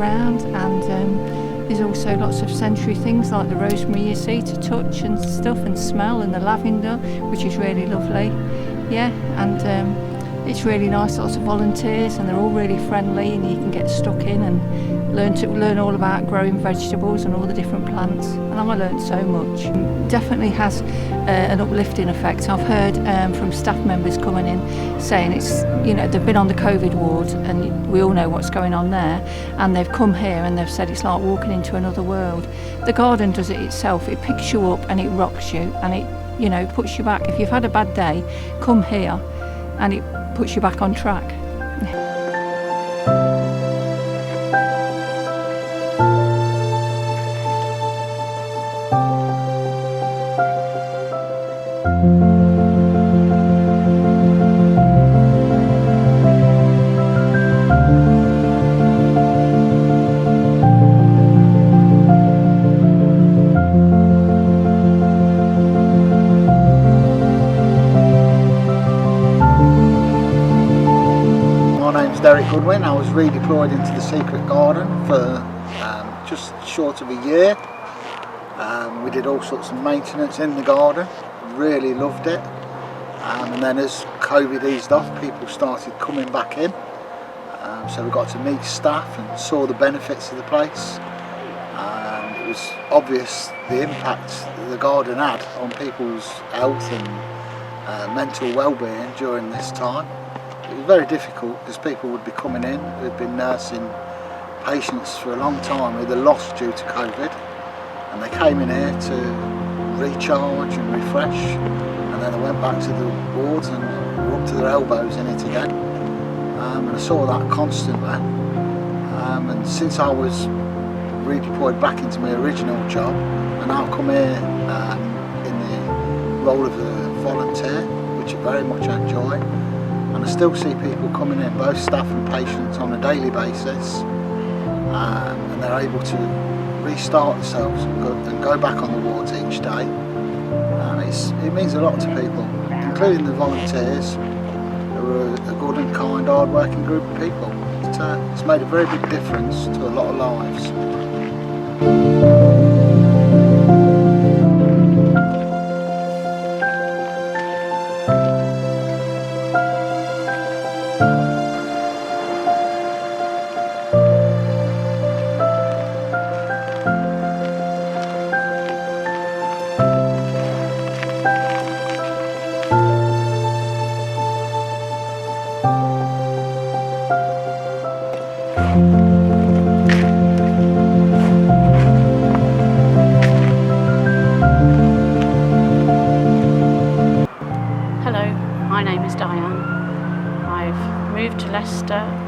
around, and there's also lots of sensory things like the rosemary you see to touch and stuff and smell, and the lavender, which is really lovely. Yeah, and it's really nice, lots of volunteers, and they're all really friendly, and you can get stuck in and learn all about growing vegetables and all the different plants, and I learned so much. Definitely has an uplifting effect. I've heard from staff members coming in saying it's, you know, they've been on the COVID ward and we all know what's going on there, and they've come here and they've said it's like walking into another world. The garden does it itself. It picks you up and it rocks you, and it, you know, puts you back. If you've had a bad day, come here and it puts you back on track. I was redeployed into the secret garden for just short of a year. We did all sorts of maintenance in the garden, really loved it, and then as COVID eased off, people started coming back in, so we got to meet staff and saw the benefits of the place. It was obvious the impact that the garden had on people's health and mental well-being during this time. It was very difficult because people would be coming in who'd been nursing patients for a long time with a loss due to COVID, and they came in here to recharge and refresh, and then they went back to the wards and were up to their elbows in it again. And I saw that constantly, and since I was redeployed back into my original job, and now I've come here in the role of a volunteer, which I very much enjoy. And I still see people coming in, both staff and patients, on a daily basis, and they're able to restart themselves and go back on the wards each day. It means a lot to people, including the volunteers, who are a good and kind, hard-working group of people. It's made a very big difference to a lot of lives.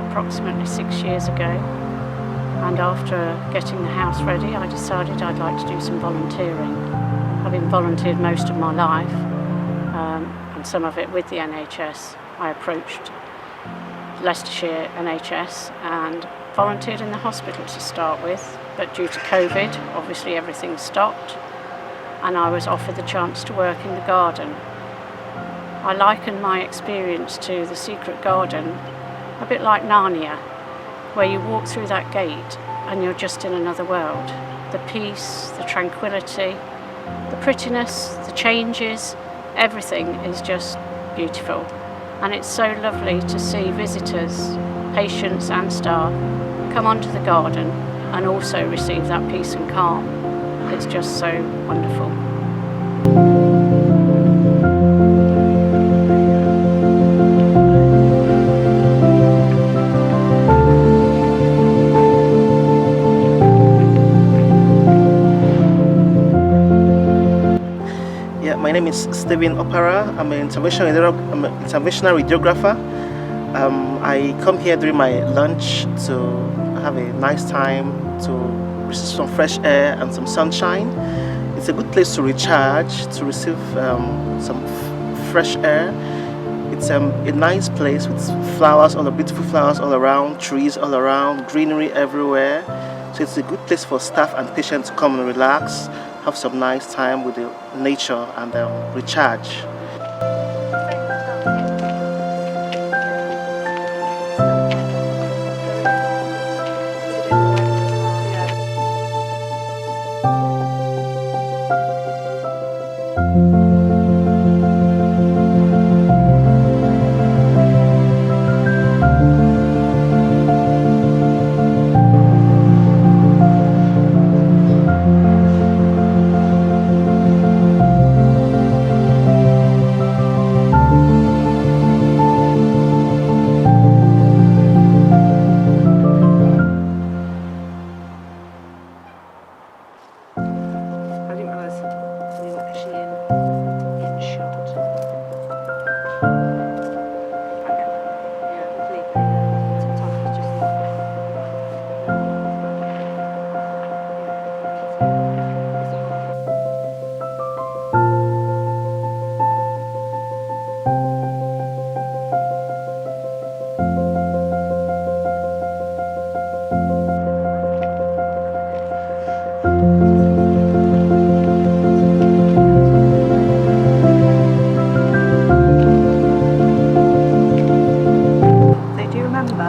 Approximately 6 years ago, and after getting the house ready, I decided I'd like to do some volunteering. Having volunteered most of my life, and some of it with the NHS, I approached Leicestershire NHS and volunteered in the hospital to start with, but due to COVID, obviously everything stopped, and I was offered the chance to work in the garden. I liken my experience to the secret garden a bit like Narnia, where you walk through that gate and you're just in another world. The peace, the tranquility, the prettiness, the changes, everything is just beautiful. And it's so lovely to see visitors, patients and staff come onto the garden and also receive that peace and calm. It's just so wonderful. My name is Stephen Opera. I'm an interventional radiographer. I come here during my lunch to have a nice time, to receive some fresh air and some sunshine. It's a good place to recharge, to receive some fresh air. It's a nice place with flowers, all the beautiful flowers all around, trees all around, greenery everywhere. So it's a good place for staff and patients to come and relax, have some nice time with the nature and recharge.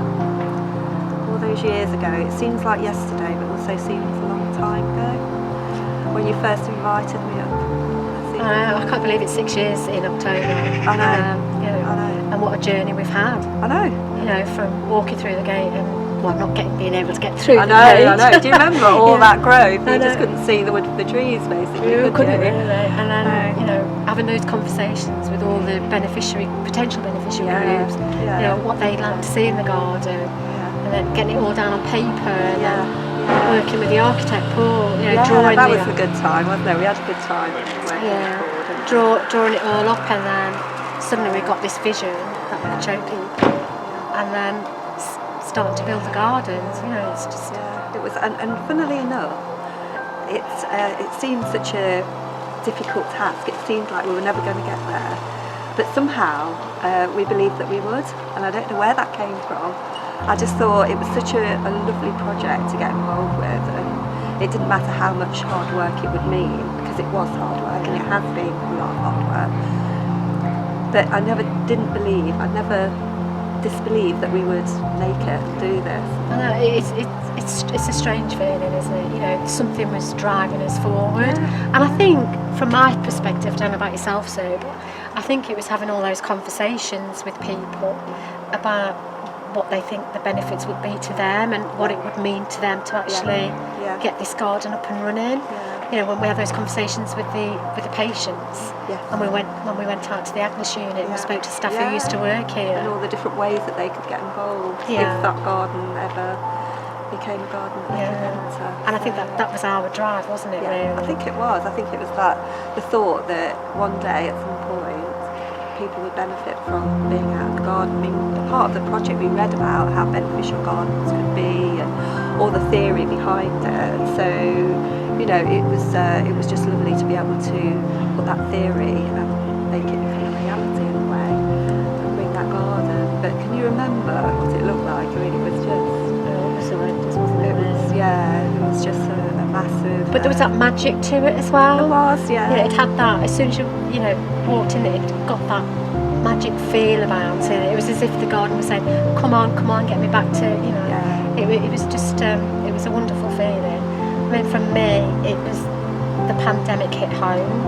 remember all those years ago? It seems like yesterday, but also seems a long time ago. When you first invited me up. I can't believe it's 6 years in October. I know. You know, I know. And what a journey we've had. I know. You know, from walking through the gate and not being able to get through I the gate. know. Do you remember all Yeah. that growth? I You just know. couldn't see the wood for the trees, basically. You could couldn't you? really. And then, No. you know, having those conversations with all the potential beneficiary Yeah. groups, Yeah. you know, what they'd like to see in the garden, Yeah. and then getting it all down on paper, and Yeah. then working with the architect Paul, you know, Yeah, drawing that the was a good time, wasn't it? We had a good time working Yeah. forward, didn't we? drawing it all up, and then suddenly we got this vision that we could show people, and then starting to build the gardens. You know, it's just Yeah, it was, and funnily enough, it seemed such a difficult task. It seemed like we were never going to get there, but somehow we believed that we would, and I don't know where that came from. I just thought it was such a lovely project to get involved with, and it didn't matter how much hard work it would mean, because it was hard work, and it has been a lot of hard work. But I never disbelieved that we would make it, do this. I know it's a strange feeling, isn't it? You know, something was driving us forward, and I think from my perspective, I don't know about yourself, Sue, but I think it was having all those conversations with people about what they think the benefits would be to them and what it would mean to them to actually get this garden up and running. You know, when we had those conversations with the patients, and when we went out to the Agnes unit, we spoke to staff who used to work here, and all the different ways that they could get involved if that garden ever became a garden that they could enter. And I think that was our drive, wasn't it? Really? I think it was. I think it was the thought that one day at some point people would benefit from being out in the garden. I mean, part of the project we read about how beneficial gardens could be and all the theory behind it. So, you know, it was just lovely to be able to put that theory and make it become a reality in a way and bring that garden. But can you remember what it looked like? I mean, it was just... it was horrendous, wasn't it? It was just a massive... But there was that magic to it as well. There was, You know, it had that, as soon as you walked in, it got that magic feel about it. It was as if the garden was saying, come on, get me back to, you know. It was just, it was a wonderful feeling. I mean, for me, it was the pandemic hit home.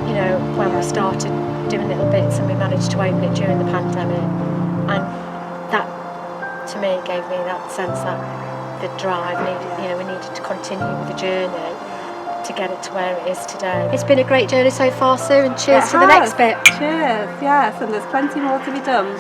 You know, when we started doing little bits and we managed to open it during the pandemic. And that, to me, gave me that sense that the drive we needed to continue with the journey to get it to where it is today. It's been a great journey so far, Sue, and cheers to the next bit. Cheers, yes, and there's plenty more to be done.